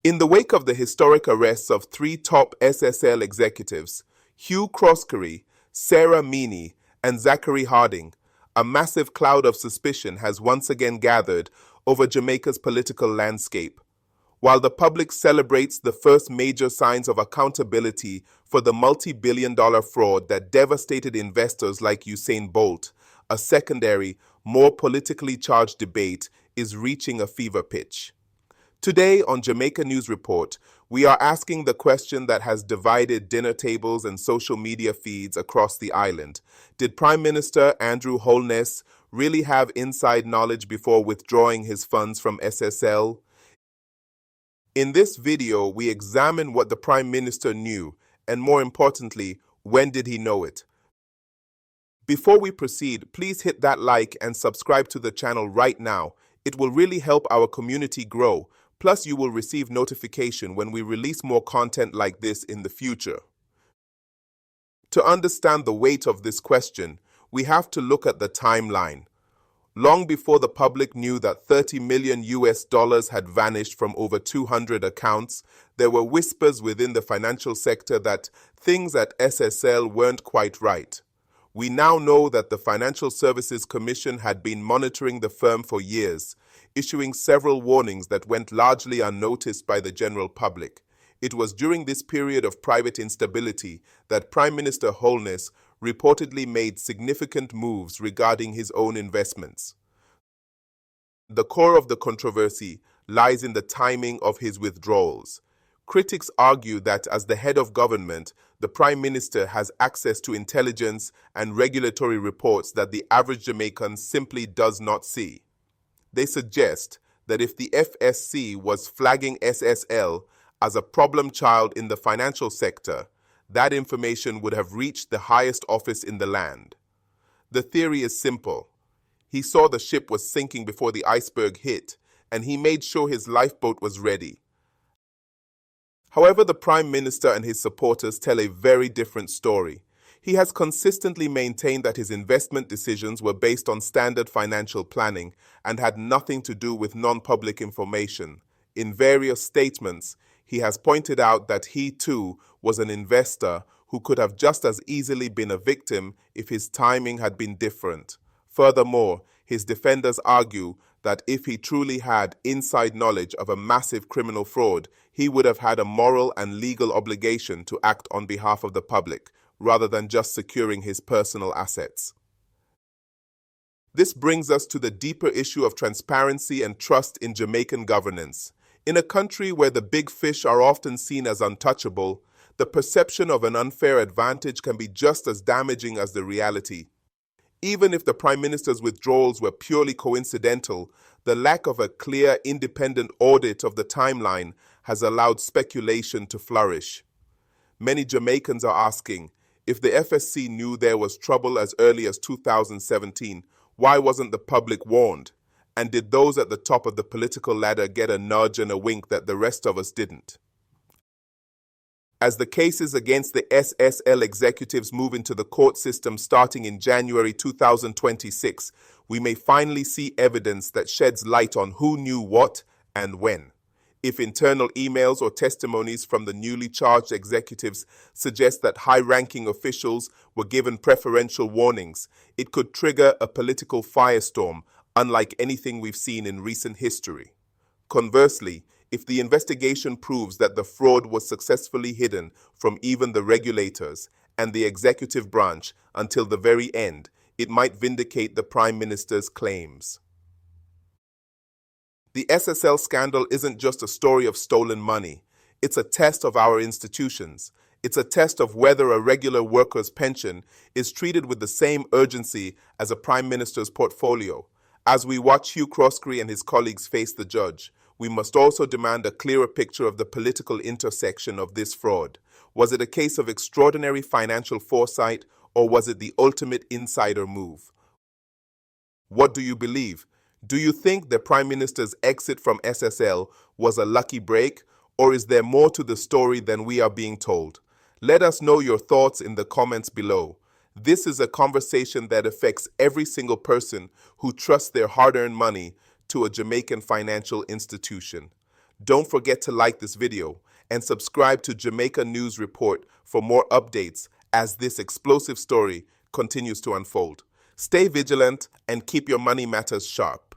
In the wake of the historic arrests of three top SSL executives, Hugh Croskery, Sarah Meany, and Zachary Harding, a massive cloud of suspicion has once again gathered over Jamaica's political landscape. While the public celebrates the first major signs of accountability for the multi-billion-dollar fraud that devastated investors like Usain Bolt, a secondary, more politically charged debate is reaching a fever pitch. Today on Jamaica News Report, we are asking the question that has divided dinner tables and social media feeds across the island. Did Prime Minister Andrew Holness really have inside knowledge before withdrawing his funds from SSL? In this video, we examine what the Prime Minister knew, and more importantly, when did he know it? Before we proceed, please hit that like and subscribe to the channel right now. It will really help our community grow. Plus, you will receive notification when we release more content like this in the future. To understand the weight of this question, we have to look at the timeline. Long before the public knew that $30 million had vanished from over 200 accounts, there were whispers within the financial sector that things at SSL weren't quite right. We now know that the Financial Services Commission had been monitoring the firm for years, issuing several warnings that went largely unnoticed by the general public. It was during this period of private instability that Prime Minister Holness reportedly made significant moves regarding his own investments. The core of the controversy lies in the timing of his withdrawals. Critics argue that as the head of government, the Prime Minister has access to intelligence and regulatory reports that the average Jamaican simply does not see. They suggest that if the FSC was flagging SSL as a problem child in the financial sector, that information would have reached the highest office in the land. The theory is simple. He saw the ship was sinking before the iceberg hit, and he made sure his lifeboat was ready. However, the Prime Minister and his supporters tell a very different story. He has consistently maintained that his investment decisions were based on standard financial planning and had nothing to do with non-public information. In various statements, he has pointed out that he too was an investor who could have just as easily been a victim if his timing had been different. Furthermore, his defenders argue that if he truly had inside knowledge of a massive criminal fraud, he would have had a moral and legal obligation to act on behalf of the public, rather than just securing his personal assets. This brings us to the deeper issue of transparency and trust in Jamaican governance. In a country where the big fish are often seen as untouchable, the perception of an unfair advantage can be just as damaging as the reality. Even if the Prime Minister's withdrawals were purely coincidental, the lack of a clear, independent audit of the timeline has allowed speculation to flourish. Many Jamaicans are asking, if the FSC knew there was trouble as early as 2017, why wasn't the public warned? And did those at the top of the political ladder get a nudge and a wink that the rest of us didn't? As the cases against the SSL executives move into the court system starting in January 2026, we may finally see evidence that sheds light on who knew what and when. If internal emails or testimonies from the newly charged executives suggest that high-ranking officials were given preferential warnings, it could trigger a political firestorm unlike anything we've seen in recent history. Conversely, if the investigation proves that the fraud was successfully hidden from even the regulators and the executive branch until the very end, it might vindicate the Prime Minister's claims. The SSL scandal isn't just a story of stolen money. It's a test of our institutions. It's a test of whether a regular worker's pension is treated with the same urgency as a Prime Minister's portfolio. As we watch Hugh Croskery and his colleagues face the judge, we must also demand a clearer picture of the political intersection of this fraud. Was it a case of extraordinary financial foresight, or was it the ultimate insider move? What do you believe? Do you think the Prime Minister's exit from SSL was a lucky break, or is there more to the story than we are being told? Let us know your thoughts in the comments below. This is a conversation that affects every single person who trusts their hard-earned money to a Jamaican financial institution. Don't forget to like this video and subscribe to Jamaica News Report for more updates as this explosive story continues to unfold. Stay vigilant and keep your money matters sharp.